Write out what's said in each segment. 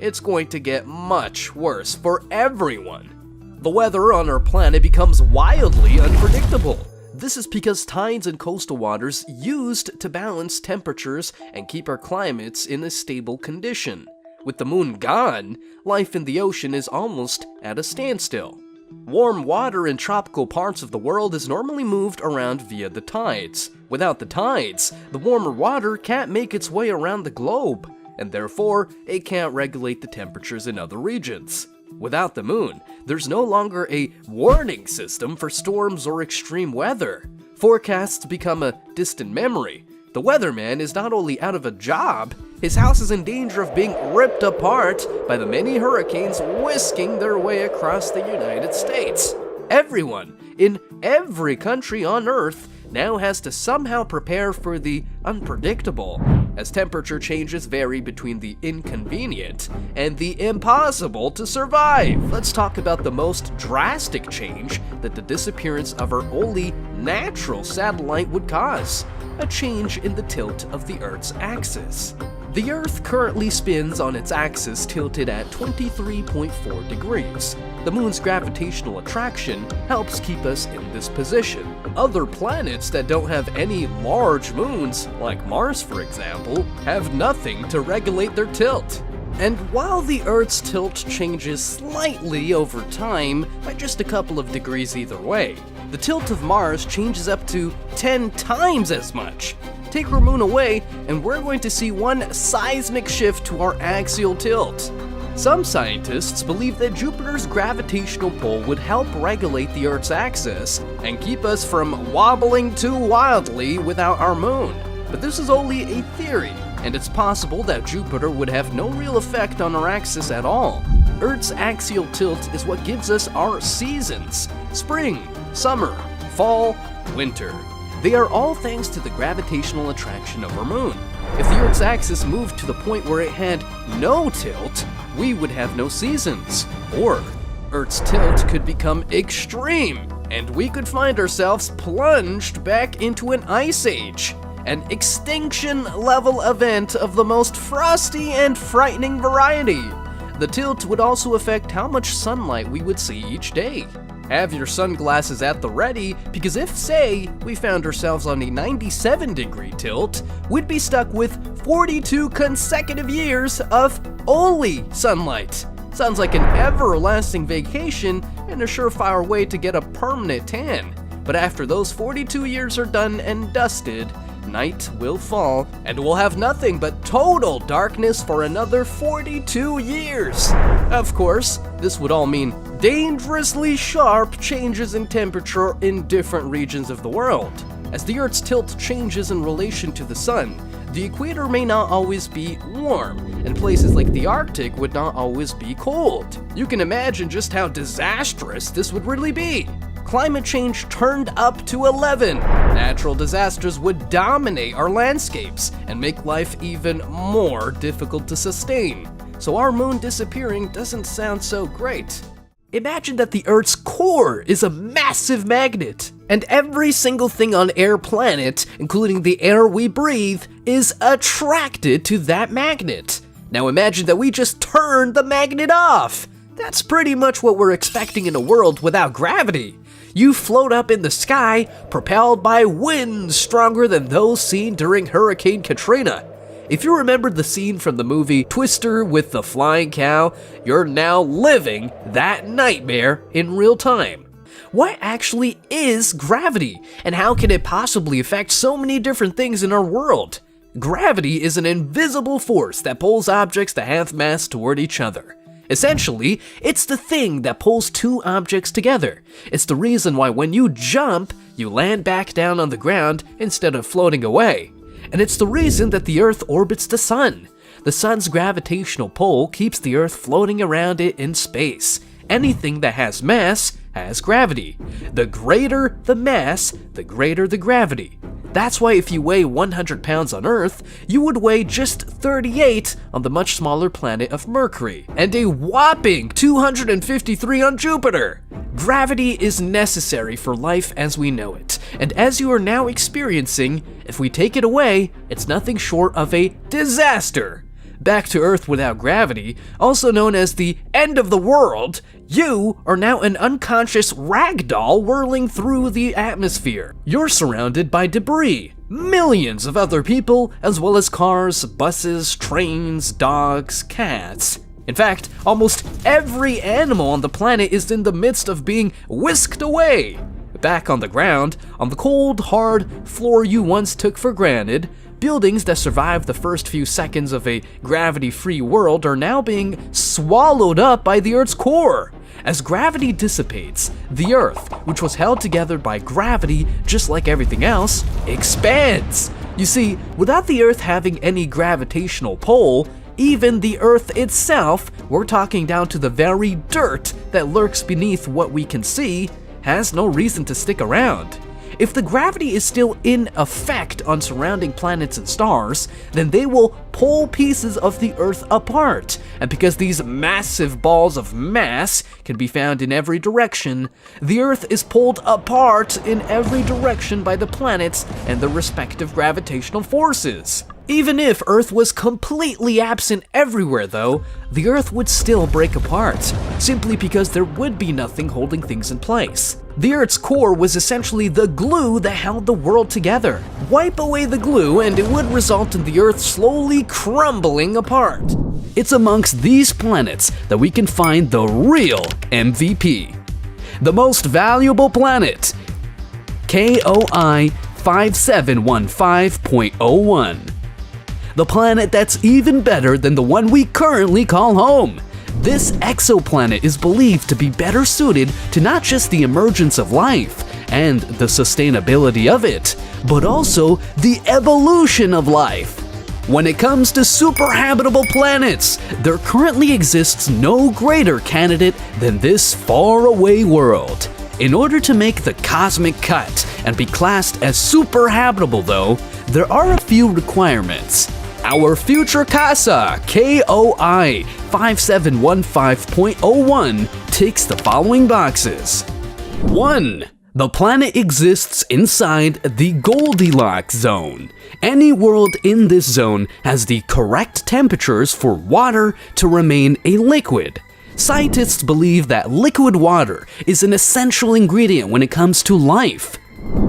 it's going to get much worse for everyone. The weather on our planet becomes wildly unpredictable. This is because tides and coastal waters used to balance temperatures and keep our climates in a stable condition. With the moon gone, life in the ocean is almost at a standstill. Warm water in tropical parts of the world is normally moved around via the tides. Without the tides, the warmer water can't make its way around the globe, and therefore, it can't regulate the temperatures in other regions. Without the moon, there's no longer a warning system for storms or extreme weather. Forecasts become a distant memory. The weatherman is not only out of a job, his house is in danger of being ripped apart by the many hurricanes whisking their way across the United States. Everyone, in every country on Earth, now has to somehow prepare for the unpredictable, as temperature changes vary between the inconvenient and the impossible to survive. Let's talk about the most drastic change that the disappearance of our only natural satellite would cause: a change in the tilt of the Earth's axis. The Earth currently spins on its axis tilted at 23.4 degrees. The moon's gravitational attraction helps keep us in this position. Other planets that don't have any large moons, like Mars for example, have nothing to regulate their tilt. And while the Earth's tilt changes slightly over time, by just a couple of degrees either way, the tilt of Mars changes up to 10 times as much. Take our moon away, and we're going to see one seismic shift to our axial tilt. Some scientists believe that Jupiter's gravitational pull would help regulate the Earth's axis and keep us from wobbling too wildly without our moon. But this is only a theory, and it's possible that Jupiter would have no real effect on our axis at all. Earth's axial tilt is what gives us our seasons: spring, summer, fall, winter. They are all thanks to the gravitational attraction of our moon. If the Earth's axis moved to the point where it had no tilt, we would have no seasons. Or Earth's tilt could become extreme, and we could find ourselves plunged back into an ice age, an extinction-level event of the most frosty and frightening variety. The tilt would also affect how much sunlight we would see each day. Have your sunglasses at the ready, because if, say, we found ourselves on a 97-degree tilt, we'd be stuck with 42 consecutive years of only sunlight. Sounds like an everlasting vacation and a surefire way to get a permanent tan. But after those 42 years are done and dusted, night will fall, and we'll have nothing but total darkness for another 42 years. Of course, this would all mean dangerously sharp changes in temperature in different regions of the world. As the Earth's tilt changes in relation to the sun, the equator may not always be warm, and places like the Arctic would not always be cold. You can imagine just how disastrous this would really be. Climate change turned up to 11. Natural disasters would dominate our landscapes and make life even more difficult to sustain. So our moon disappearing doesn't sound so great. Imagine that the Earth's core is a massive magnet, and every single thing on our planet, including the air we breathe, is attracted to that magnet. Now imagine that we just turn the magnet off. That's pretty much what we're expecting in a world without gravity. You float up in the sky, propelled by winds stronger than those seen during Hurricane Katrina. If you remember the scene from the movie Twister with the flying cow, you're now living that nightmare in real time. What actually is gravity, and how can it possibly affect so many different things in our world? Gravity is an invisible force that pulls objects that have mass toward each other. Essentially, it's the thing that pulls two objects together. It's the reason why when you jump, you land back down on the ground instead of floating away. And it's the reason that the Earth orbits the sun. The sun's gravitational pull keeps the Earth floating around it in space. Anything that has mass has gravity. The greater the mass, the greater the gravity. That's why if you weigh 100 pounds on Earth, you would weigh just 38 on the much smaller planet of Mercury, and a whopping 253 on Jupiter. Gravity is necessary for life as we know it, and as you are now experiencing, if we take it away, it's nothing short of a disaster. Back to Earth without gravity, also known as the end of the world, you are now an unconscious ragdoll whirling through the atmosphere. You're surrounded by debris, millions of other people, as well as cars, buses, trains, dogs, cats. In fact, almost every animal on the planet is in the midst of being whisked away. Back on the ground, on the cold, hard floor you once took for granted, buildings that survived the first few seconds of a gravity-free world are now being swallowed up by the Earth's core. As gravity dissipates, the Earth, which was held together by gravity just like everything else, expands. You see, without the Earth having any gravitational pull, even the Earth itself, we're talking down to the very dirt that lurks beneath what we can see, has no reason to stick around. If the gravity is still in effect on surrounding planets and stars, then they will pull pieces of the Earth apart. And because these massive balls of mass can be found in every direction, the Earth is pulled apart in every direction by the planets and their respective gravitational forces. Even if Earth was completely absent everywhere though, the Earth would still break apart, simply because there would be nothing holding things in place. The Earth's core was essentially the glue that held the world together. Wipe away the glue and it would result in the Earth slowly crumbling apart. It's amongst these planets that we can find the real MVP. The most valuable planet, KOI 5715.01. The planet that's even better than the one we currently call home. This exoplanet is believed to be better suited to not just the emergence of life and the sustainability of it, but also the evolution of life. When it comes to super habitable planets, there currently exists no greater candidate than this faraway world. In order to make the cosmic cut and be classed as super habitable though, there are a few requirements. Our future casa, KOI 5715.01, ticks the following boxes. 1. The planet exists inside the Goldilocks zone. Any world in this zone has the correct temperatures for water to remain a liquid. Scientists believe that liquid water is an essential ingredient when it comes to life.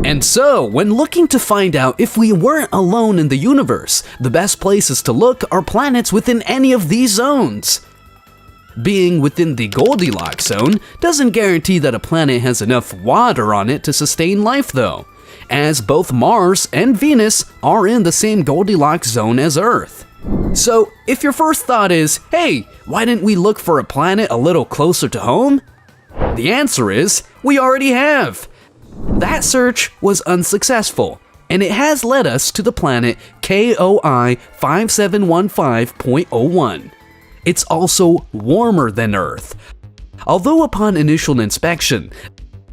And so, when looking to find out if we weren't alone in the universe, the best places to look are planets within any of these zones. Being within the Goldilocks zone doesn't guarantee that a planet has enough water on it to sustain life though, as both Mars and Venus are in the same Goldilocks zone as Earth. So, if your first thought is, hey, why didn't we look for a planet a little closer to home? The answer is, we already have. That search was unsuccessful, and it has led us to the planet KOI 5715.01. It's also warmer than Earth. Although upon initial inspection,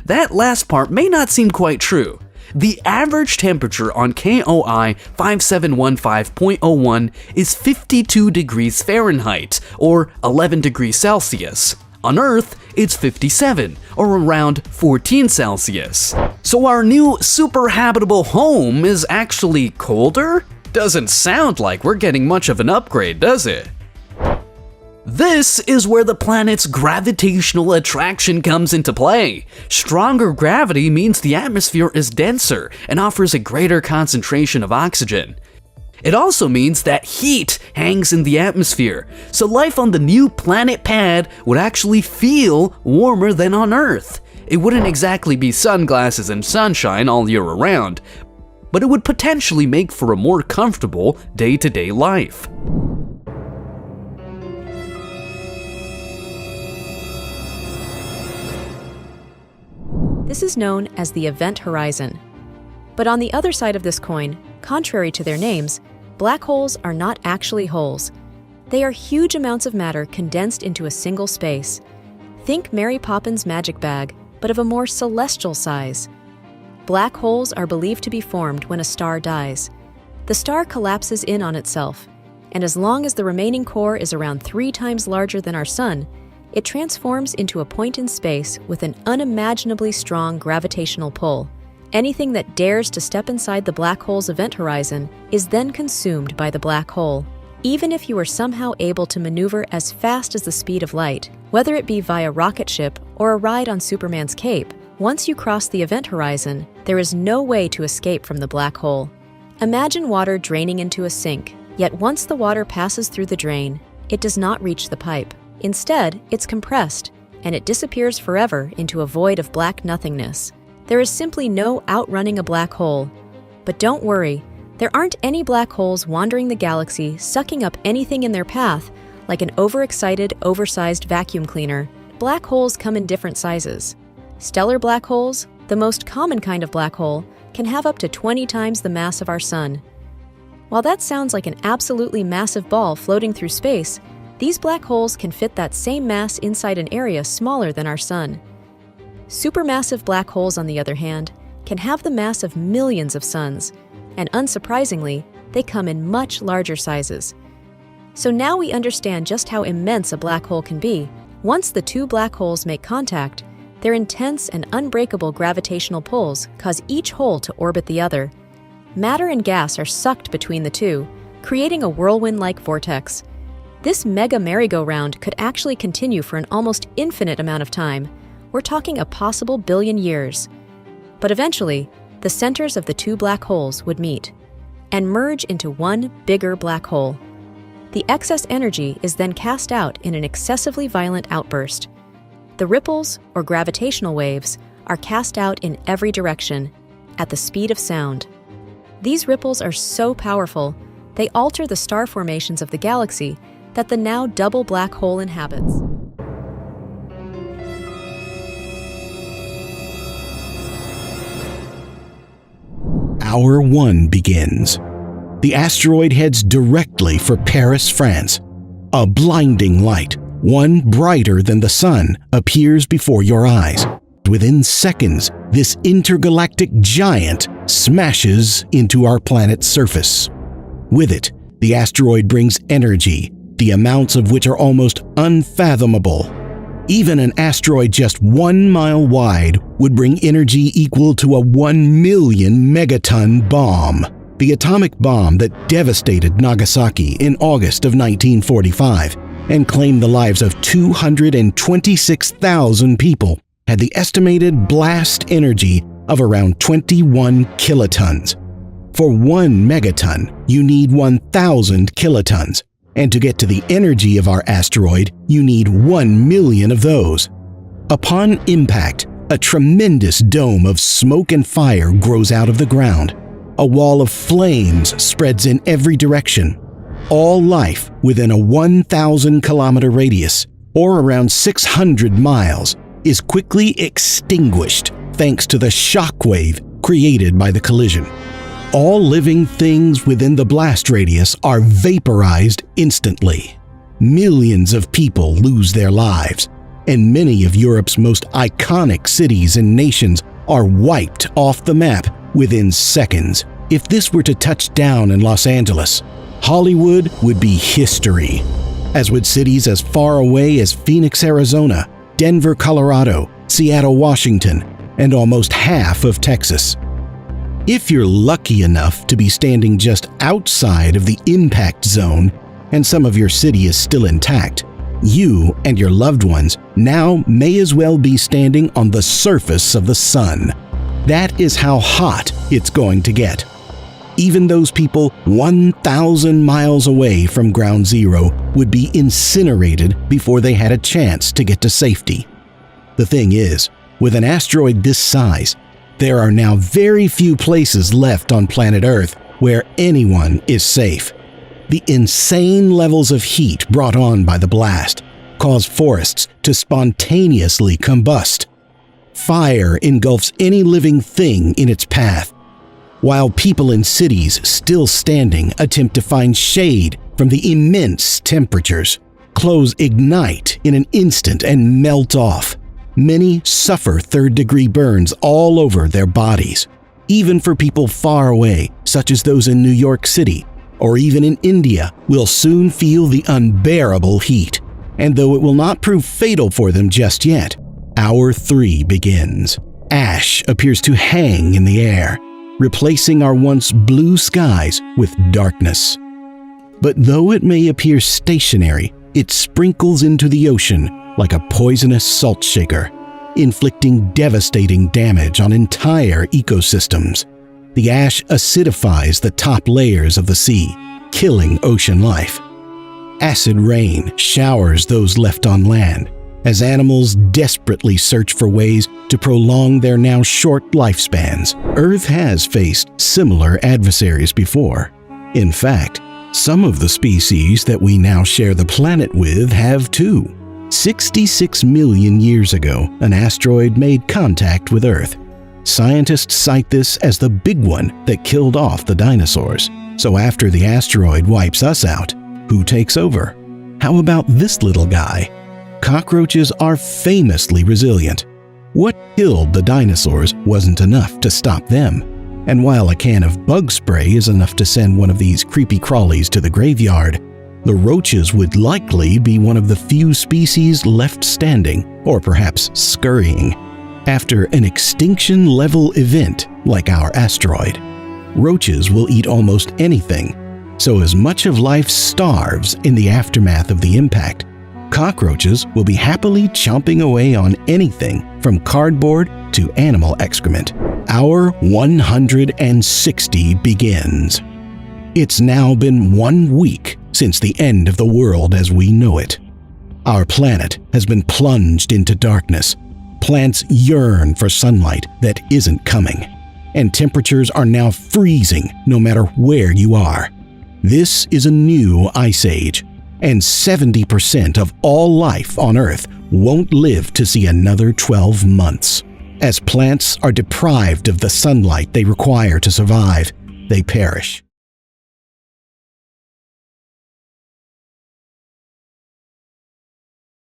that last part may not seem quite true. The average temperature on KOI 5715.01 is 52 degrees Fahrenheit, or 11 degrees Celsius. On Earth, it's 57, or around 14 Celsius. So our new super habitable home is actually colder? Doesn't sound like we're getting much of an upgrade, does it? This is where the planet's gravitational attraction comes into play. Stronger gravity means the atmosphere is denser and offers a greater concentration of oxygen. It also means that heat hangs in the atmosphere, so life on the new planet pad would actually feel warmer than on Earth. It wouldn't exactly be sunglasses and sunshine all year around, but it would potentially make for a more comfortable day-to-day life. This is known as the event horizon. But on the other side of this coin, contrary to their names, black holes are not actually holes. They are huge amounts of matter condensed into a single space. Think Mary Poppins' magic bag, but of a more celestial size. Black holes are believed to be formed when a star dies. The star collapses in on itself, and as long as the remaining core is around 3 times larger than our Sun, it transforms into a point in space with an unimaginably strong gravitational pull. Anything that dares to step inside the black hole's event horizon is then consumed by the black hole. Even if you are somehow able to maneuver as fast as the speed of light, whether it be via rocket ship or a ride on Superman's cape, once you cross the event horizon, there is no way to escape from the black hole. Imagine water draining into a sink, yet once the water passes through the drain, it does not reach the pipe. Instead, it's compressed, and it disappears forever into a void of black nothingness. There is simply no outrunning a black hole. But don't worry, there aren't any black holes wandering the galaxy sucking up anything in their path like an overexcited, oversized vacuum cleaner. Black holes come in different sizes. Stellar black holes, the most common kind of black hole, can have up to 20 times the mass of our Sun. While that sounds like an absolutely massive ball floating through space, these black holes can fit that same mass inside an area smaller than our Sun. Supermassive black holes, on the other hand, can have the mass of millions of suns, and unsurprisingly, they come in much larger sizes. So now we understand just how immense a black hole can be. Once the two black holes make contact, their intense and unbreakable gravitational pulls cause each hole to orbit the other. Matter and gas are sucked between the two, creating a whirlwind-like vortex. This mega merry-go-round could actually continue for an almost infinite amount of time. We're talking a possible billion years. But eventually, the centers of the two black holes would meet and merge into one bigger black hole. The excess energy is then cast out in an excessively violent outburst. The ripples, or gravitational waves, are cast out in every direction, at the speed of sound. These ripples are so powerful, they alter the star formations of the galaxy that the now double black hole inhabits. Hour 1 begins. The asteroid heads directly for Paris, France. A blinding light, one brighter than the sun, appears before your eyes. Within seconds, this intergalactic giant smashes into our planet's surface. With it, the asteroid brings energy, the amounts of which are almost unfathomable. Even an asteroid just 1 mile wide would bring energy equal to a 1 million megaton bomb. The atomic bomb that devastated Nagasaki in August of 1945 and claimed the lives of 226,000 people had the estimated blast energy of around 21 kilotons. For 1 megaton, you need 1,000 kilotons. And to get to the energy of our asteroid, you need 1 million of those. Upon impact, a tremendous dome of smoke and fire grows out of the ground. A wall of flames spreads in every direction. All life within a 1,000-kilometer radius, or around 600 miles, is quickly extinguished thanks to the shockwave created by the collision. All living things within the blast radius are vaporized instantly. Millions of people lose their lives, and many of Europe's most iconic cities and nations are wiped off the map within seconds. If this were to touch down in Los Angeles, Hollywood would be history, as would cities as far away as Phoenix, Arizona, Denver, Colorado, Seattle, Washington, and almost half of Texas. If you're lucky enough to be standing just outside of the impact zone and some of your city is still intact, you and your loved ones now may as well be standing on the surface of the sun. That is how hot it's going to get. Even those people 1,000 miles away from ground zero would be incinerated before they had a chance to get to safety. The thing is, with an asteroid this size, there are now very few places left on planet Earth where anyone is safe. The insane levels of heat brought on by the blast cause forests to spontaneously combust. Fire engulfs any living thing in its path, while people in cities still standing attempt to find shade from the immense temperatures. Clothes ignite in an instant and melt off. Many suffer third-degree burns all over their bodies. Even for people far away, such as those in New York City, or even in India, will soon feel the unbearable heat. And though it will not prove fatal for them just yet, Hour 3 begins. Ash appears to hang in the air, replacing our once blue skies with darkness. But though it may appear stationary, it sprinkles into the ocean like a poisonous salt shaker, inflicting devastating damage on entire ecosystems. The ash acidifies the top layers of the sea, killing ocean life. Acid rain showers those left on land as animals desperately search for ways to prolong their now short lifespans. Earth has faced similar adversaries before. In fact, some of the species that we now share the planet with have too. 66 million years ago, an asteroid made contact with Earth. Scientists cite this as the big one that killed off the dinosaurs. So after the asteroid wipes us out, who takes over? How about this little guy? Cockroaches are famously resilient. What killed the dinosaurs wasn't enough to stop them. And while a can of bug spray is enough to send one of these creepy crawlies to the graveyard, the roaches would likely be one of the few species left standing, or perhaps scurrying, after an extinction-level event like our asteroid. Roaches will eat almost anything, so as much of life starves in the aftermath of the impact, cockroaches will be happily chomping away on anything from cardboard to animal excrement. Our 160 begins. It's now been 1 week since the end of the world as we know it. Our planet has been plunged into darkness. Plants yearn for sunlight that isn't coming, and temperatures are now freezing no matter where you are. This is a new ice age, and 70% of all life on Earth won't live to see another 12 months. As plants are deprived of the sunlight they require to survive, they perish.